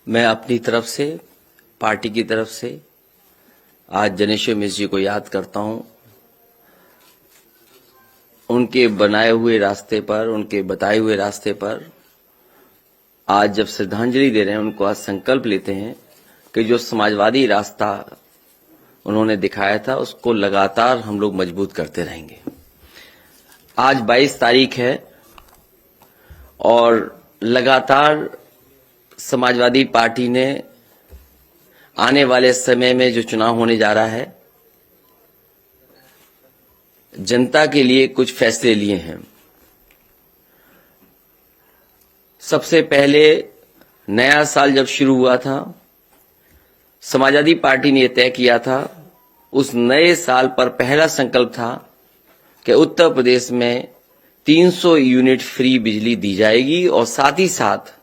मैं अपनी तरफ से, पार्टी की तरफ से आज जनेश्वर मिश्र जी को याद करता हूं। उनके बनाए हुए रास्ते पर, उनके बताए हुए रास्ते पर आज जब श्रद्धांजलि दे रहे हैं, उनको आज संकल्प लेते हैं कि जो समाजवादी रास्ता उन्होंने दिखाया था उसको लगातार हम लोग मजबूत करते रहेंगे। आज 22 तारीख है और लगातार समाजवादी पार्टी ने आने वाले समय में जो चुनाव होने जा रहा है, जनता के लिए कुछ फैसले लिए हैं। सबसे पहले नया साल जब शुरू हुआ था, समाजवादी पार्टी ने यह तय किया था, उस नए साल पर पहला संकल्प था कि उत्तर प्रदेश में 300 यूनिट फ्री बिजली दी जाएगी और साथ ही साथ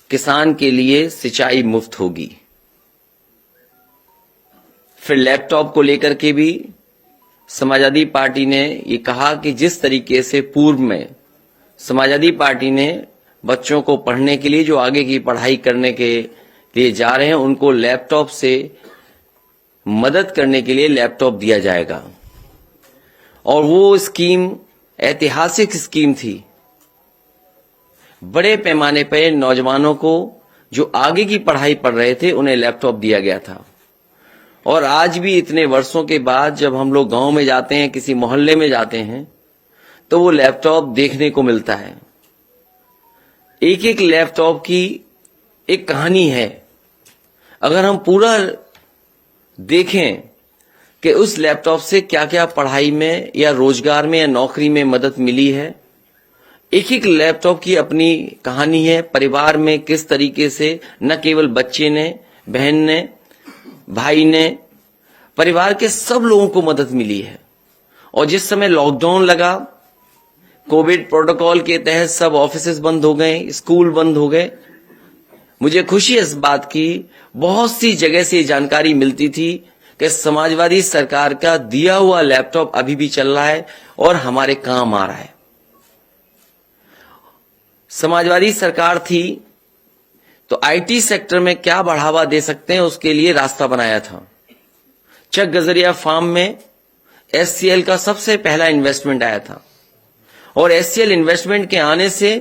किसान के लिए सिंचाई मुफ्त होगी। फिर लैपटॉप को लेकर के भी समाजवादी पार्टी ने ये कहा कि जिस तरीके से पूर्व में समाजवादी पार्टी ने बच्चों को पढ़ने के लिए, जो आगे की पढ़ाई करने के लिए जा रहे हैं, उनको लैपटॉप से मदद करने के लिए लैपटॉप दिया जाएगा। और वो स्कीम ऐतिहासिक स्कीम थी। बड़े पैमाने पर नौजवानों को जो आगे की पढ़ाई पढ़ रहे थे उन्हें लैपटॉप दिया गया था। और आज भी इतने वर्षों के बाद जब हम लोग गांव में जाते हैं, किसी मोहल्ले में जाते हैं, तो वो लैपटॉप देखने को मिलता है। एक एक लैपटॉप की एक कहानी है। अगर हम पूरा देखें कि उस लैपटॉप से क्या क्या पढ़ाई में या रोजगार में या नौकरी में मदद मिली है, एक एक लैपटॉप की अपनी कहानी है। परिवार में किस तरीके से न केवल बच्चे ने, बहन ने, भाई ने, परिवार के सब लोगों को मदद मिली है। और जिस समय लॉकडाउन लगा, कोविड प्रोटोकॉल के तहत सब ऑफिसेज बंद हो गए, स्कूल बंद हो गए, मुझे खुशी है इस बात की, बहुत सी जगह से जानकारी मिलती थी कि समाजवादी सरकार का दिया हुआ लैपटॉप अभी भी चल रहा है और हमारे काम आ रहा है। समाजवादी सरकार थी तो आईटी सेक्टर में क्या बढ़ावा दे सकते हैं, उसके लिए रास्ता बनाया था। चक गजरिया फार्म में एचसीएल का सबसे पहला इन्वेस्टमेंट आया था और एचसीएल इन्वेस्टमेंट के आने से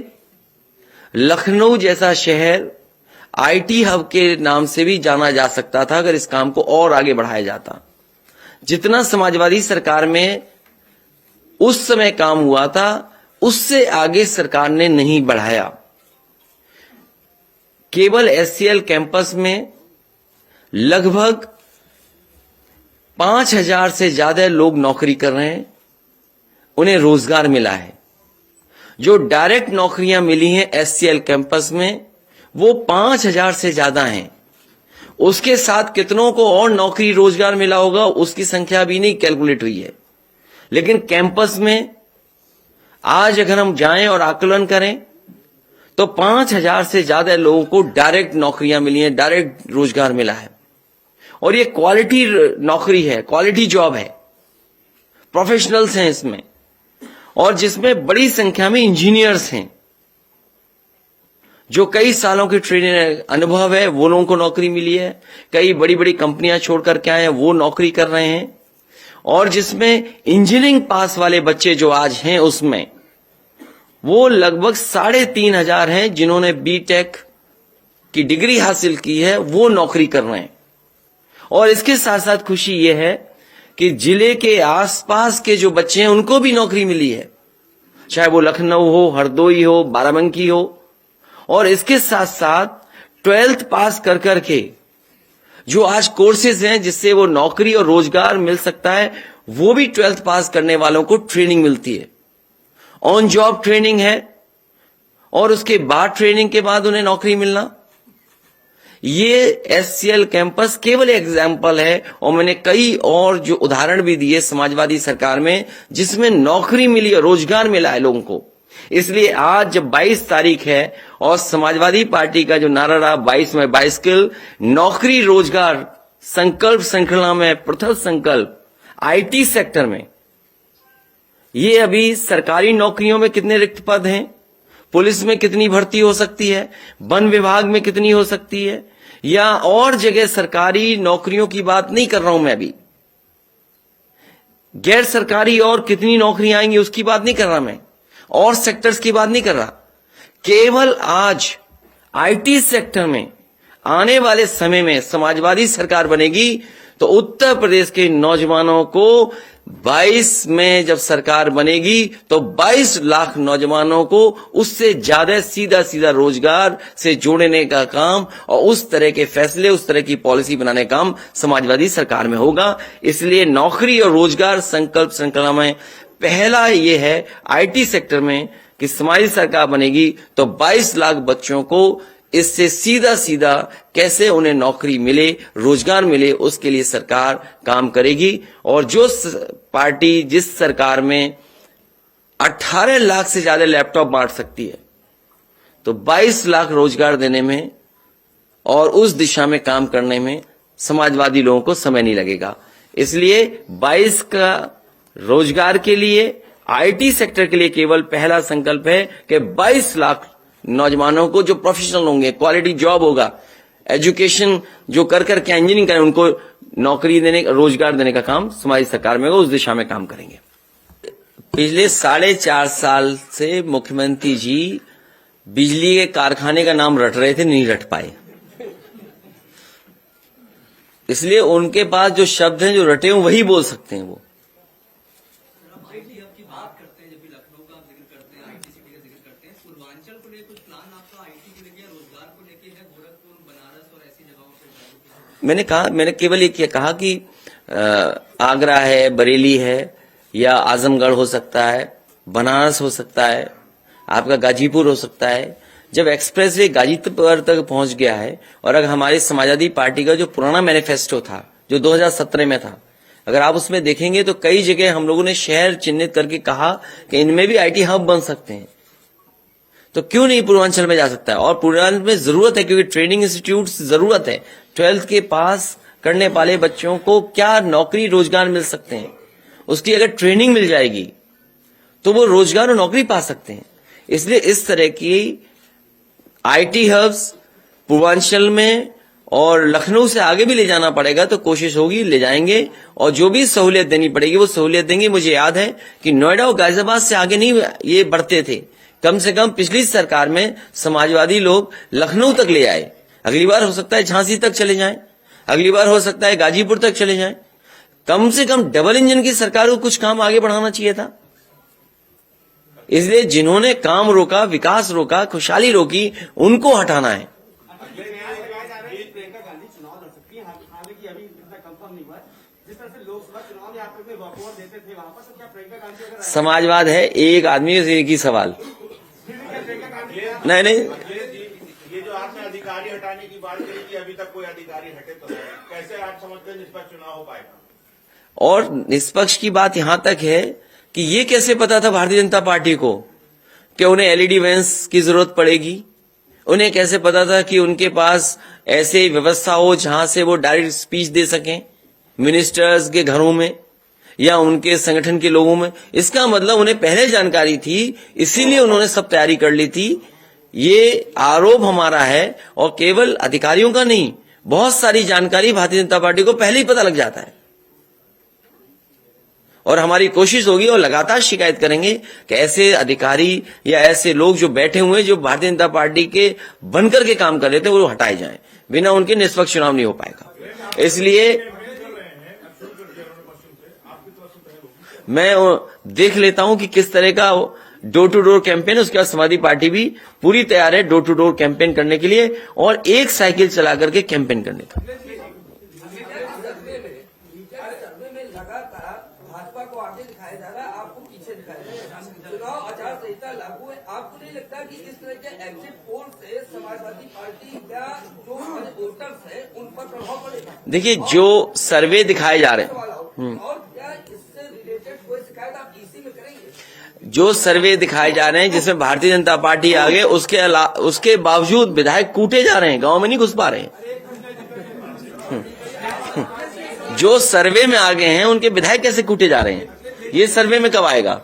लखनऊ जैसा शहर आईटी हब के नाम से भी जाना जा सकता था अगर इस काम को और आगे बढ़ाया जाता। जितना समाजवादी सरकार में उस समय काम हुआ था, उससे आगे सरकार ने नहीं बढ़ाया। केवल एचसीएल कैंपस में लगभग 5000 से ज्यादा लोग नौकरी कर रहे हैं, उन्हें रोजगार मिला है। जो डायरेक्ट नौकरियां मिली हैं एचसीएल कैंपस में, वो 5000 से ज्यादा हैं। उसके साथ कितनों को और नौकरी रोजगार मिला होगा उसकी संख्या भी नहीं कैलकुलेट हुई है। लेकिन कैंपस में आज अगर हम जाएं और आकलन करें तो 5000 से ज्यादा लोगों को डायरेक्ट नौकरियां मिली हैं, डायरेक्ट रोजगार मिला है। और ये क्वालिटी नौकरी है, क्वालिटी जॉब है, प्रोफेशनल्स हैं इसमें, और जिसमें बड़ी संख्या में इंजीनियर्स हैं जो कई सालों की ट्रेनिंग अनुभव है, वो लोगों को नौकरी मिली है। कई बड़ी बड़ी कंपनियां छोड़कर के आए हैं, वो नौकरी कर रहे हैं। और जिसमें इंजीनियरिंग पास वाले बच्चे जो आज हैं, उसमें वो लगभग 3500 हैं जिन्होंने बीटेक की डिग्री हासिल की है, वो नौकरी कर रहे हैं। और इसके साथ साथ खुशी यह है कि जिले के आसपास के जो बच्चे हैं उनको भी नौकरी मिली है, चाहे वो लखनऊ हो, हरदोई हो, बाराबंकी हो। और इसके साथ साथ 12th पास कर करके जो आज कोर्सेज हैं जिससे वो नौकरी और रोजगार मिल सकता है, वो भी 12th पास करने वालों को ट्रेनिंग मिलती है। ऑन जॉब ट्रेनिंग है और उसके बाद ट्रेनिंग के बाद उन्हें नौकरी मिलना। ये एचसीएल कैंपस केवल एग्जाम्पल है और मैंने कई और जो उदाहरण भी दिए समाजवादी सरकार में जिसमें नौकरी मिली और रोजगार मिला है लोगों को। इसलिए आज जब 22 तारीख है और समाजवादी पार्टी का जो नारा रहा 22 में 22 स्किल, नौकरी रोजगार संकल्प श्रृंखला में प्रथम संकल्प आईटी सेक्टर में, ये अभी सरकारी नौकरियों में कितने रिक्त पद हैं? पुलिस में कितनी भर्ती हो सकती है, वन विभाग में कितनी हो सकती है, या और जगह सरकारी नौकरियों की बात नहीं कर रहा हूं मैं अभी, गैर सरकारी और कितनी नौकरियां आएंगी उसकी बात नहीं कर रहा मैं, और सेक्टर्स की बात नहीं कर रहा। केवल आज आईटी सेक्टर में आने वाले समय में समाजवादी सरकार बनेगी तो उत्तर प्रदेश के नौजवानों को 22 में जब सरकार बनेगी तो 22 लाख नौजवानों को उससे ज्यादा सीधा सीधा रोजगार से जोड़ने का काम और उस तरह के फैसले, उस तरह की पॉलिसी बनाने का काम समाजवादी सरकार में होगा। इसलिए नौकरी और रोजगार संकल्प श्रृंखला में पहला ये है आईटी सेक्टर में कि समाजवादी सरकार बनेगी तो 22 लाख बच्चों को इससे सीधा सीधा कैसे उन्हें नौकरी मिले, रोजगार मिले, उसके लिए सरकार काम करेगी। और जो पार्टी जिस सरकार में 18 लाख से ज्यादा लैपटॉप बांट सकती है तो 22 लाख रोजगार देने में और उस दिशा में काम करने में समाजवादी लोगों को समय नहीं लगेगा। इसलिए 22 का रोजगार के लिए आईटी सेक्टर के लिए केवल पहला संकल्प है कि 22 लाख नौजवानों को जो प्रोफेशनल होंगे, क्वालिटी जॉब होगा, एजुकेशन जो कर करके इंजीनियरिंग करें, उनको नौकरी देने, रोजगार देने का काम समाज सरकार में होगा, उस दिशा में काम करेंगे। पिछले 4.5 साल से मुख्यमंत्री जी बिजली के कारखाने का नाम रट रहे थे, नहीं रट पाए। इसलिए उनके पास जो शब्द हैं जो रटे हैं वही बोल सकते हैं वो। मैंने केवल ये कहा कि आगरा है, बरेली है, या आजमगढ़ हो सकता है, बनारस हो सकता है, आपका गाजीपुर हो सकता है। जब एक्सप्रेसवे गाजीपुर तक पहुंच गया है और अगर हमारी समाजवादी पार्टी का जो पुराना मैनिफेस्टो था जो 2017 में था, अगर आप उसमें देखेंगे तो कई जगह हम लोगों ने शहर चिन्हित करके कहा कि इनमें भी आईटी हब बन सकते हैं, तो क्यों नहीं पूर्वांचल में जा सकता है। और पूर्वांचल में जरूरत है क्योंकि ट्रेनिंग इंस्टीट्यूट जरूरत है। 12th के पास करने वाले बच्चों को क्या नौकरी रोजगार मिल सकते हैं, उसकी अगर ट्रेनिंग मिल जाएगी तो वो रोजगार और नौकरी पा सकते हैं। इसलिए इस तरह की आईटी हब्स पूर्वांचल में और लखनऊ से आगे भी ले जाना पड़ेगा तो कोशिश होगी, ले जाएंगे, और जो भी सहूलियत देनी पड़ेगी वो सहूलियत देंगे। मुझे याद है कि नोएडा और गाजियाबाद से आगे नहीं ये बढ़ते थे, कम से कम पिछली सरकार में समाजवादी लोग लखनऊ तक ले आए। अगली बार हो सकता है झांसी तक चले जाएं, अगली बार हो सकता है गाजीपुर तक चले जाएं। कम से कम डबल इंजन की सरकार को कुछ काम आगे बढ़ाना चाहिए था। इसलिए जिन्होंने काम रोका, विकास रोका, खुशहाली रोकी, उनको हटाना है। समाजवाद है एक आदमी से एक ही सवाल। नहीं, ये जो आपने अधिकारी हटाने की बात करी कि अभी तक कोई अधिकारी हटे तो कैसे आप समझते हैं निष्पक्ष चुनाव हो पाएगा? और निष्पक्ष की बात यहां तक है कि ये कैसे पता था भारतीय जनता पार्टी को कि उन्हें एलईडी वैन्स की जरूरत पड़ेगी? उन्हें कैसे पता था कि उनके पास ऐसे व्यवस्था हो जहां से वो डायरेक्ट स्पीच दे सकें मिनिस्टर्स के घरों में या उनके संगठन के लोगों में? इसका मतलब उन्हें पहले जानकारी थी, इसीलिए उन्होंने सब तैयारी कर ली थी। ये आरोप हमारा है और केवल अधिकारियों का नहीं, बहुत सारी जानकारी भारतीय जनता पार्टी को पहले ही पता लग जाता है। और हमारी कोशिश होगी और लगातार शिकायत करेंगे कि ऐसे अधिकारी या ऐसे लोग जो बैठे हुए जो भारतीय जनता पार्टी के बनकर के काम कर रहे थे वो हटाए जाएं। बिना उनके निष्पक्ष चुनाव नहीं हो पाएगा। इसलिए मैं देख लेता हूं कि किस तरह का डोर टू डोर कैंपेन, उसके बाद समाजवादी पार्टी भी पूरी तैयार है डोर टू डोर कैंपेन करने के लिए और एक साइकिल चला करके कैंपेन करने का। भाजपा को आगे दिखाया जा रहा है, आपको पीछे दिखाया जा रहा है। चुनाव आचार संहिता लागू है, आपको नहीं लगता कि इस तरह के एग्जिट पोल से समाजवादी पार्टी या जो वोटर्स है उन पर प्रभाव पड़ेगा? देखिए, जो सर्वे दिखाए जा रहे हैं और क्या इससे रिलेटेड कोई शिकायत आप ईसी में करेंगे? जो सर्वे दिखाए जा रहे हैं जिसमें भारतीय जनता पार्टी आगे, उसके बावजूद विधायक कूटे जा रहे हैं, गांव में नहीं घुस पा रहे हैं। जो सर्वे में आगे हैं उनके विधायक कैसे कूटे जा रहे हैं, ये सर्वे में कब आएगा?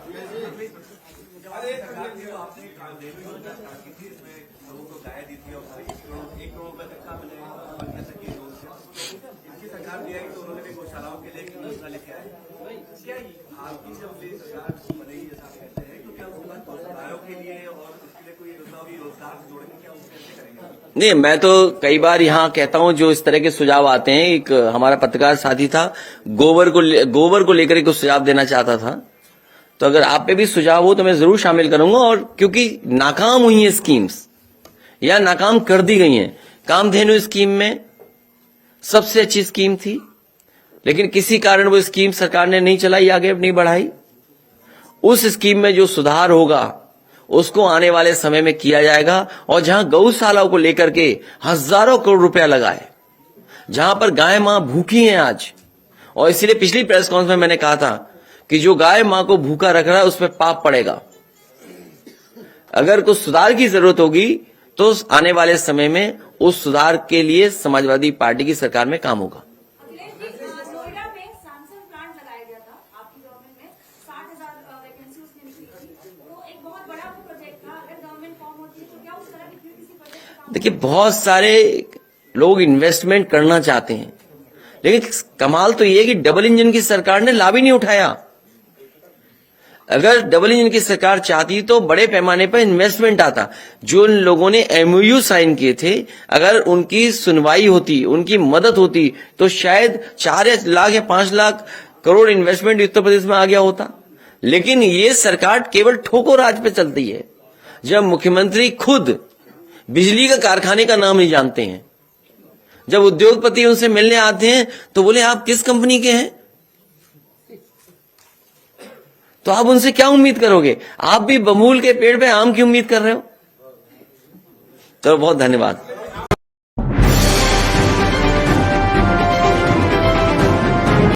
आपकी जब से सरकार बनेगी जैसा आप कहते हैं तो क्या उसके बाद समुदायों के लिए और उसके लिए कोई रोजगार से जोड़ेंगे, क्या उसको कैसे करेंगे? नहीं, मैं तो कई बार यहाँ कहता हूँ जो इस तरह के सुझाव आते हैं, एक हमारा पत्रकार साथी था, गोबर को लेकर एक सुझाव देना चाहता था, तो अगर आप पे भी सुझाव हो तो मैं जरूर शामिल करूंगा। और क्योंकि नाकाम हुई है स्कीम्स या नाकाम कर दी गई हैं, कामधेनु स्कीम में सबसे अच्छी स्कीम थी, लेकिन किसी कारण वो स्कीम सरकार ने नहीं चलाई, आगे नहीं बढ़ाई। उस स्कीम में जो सुधार होगा उसको आने वाले समय में किया जाएगा। और जहां गौशालाओं को लेकर के हजारों करोड़ रुपया लगाए, जहां पर गाय मां भूखी हैं आज, और इसीलिए पिछली प्रेस कॉन्फ्रेंस में मैंने कहा था कि जो गाय मां को भूखा रख रहा है उस पर पाप पड़ेगा। अगर कुछ सुधार की जरूरत होगी तो आने वाले समय में उस सुधार के लिए समाजवादी पार्टी की सरकार में काम होगा। अखिलेश जी, नोएडा में सैमसंग प्लांट लगाया गया था आपकी गवर्नमेंट में, 60,000 वैकेंसी उसमें निकली थी, तो एक बहुत बड़ा वो प्रोजेक्ट था। अगर गवर्नमेंट फॉर्म होती है तो क्या उस तरह की फिर किसी प्रोजेक्ट पे काम? देखिए, बहुत सारे लोग इन्वेस्टमेंट करना चाहते हैं, लेकिन कमाल तो ये है कि डबल इंजन की सरकार ने लाभ ही नहीं उठाया। अगर डबल इंजन की सरकार चाहती तो बड़े पैमाने पर इन्वेस्टमेंट आता। जो इन लोगों ने एमओयू साइन किए थे, अगर उनकी सुनवाई होती, उनकी मदद होती, तो शायद 4 लाख या 5 लाख करोड़ इन्वेस्टमेंट उत्तर प्रदेश में आ गया होता। लेकिन ये सरकार केवल ठोको राज पे चलती है। जब मुख्यमंत्री खुद बिजली का कारखाने का नाम नहीं जानते हैं, जब उद्योगपति उनसे मिलने आते हैं तो बोले आप किस कंपनी के हैं, तो आप उनसे क्या उम्मीद करोगे? आप भी बबूल के पेड़ पे आम की उम्मीद कर रहे हो। तो बहुत धन्यवाद।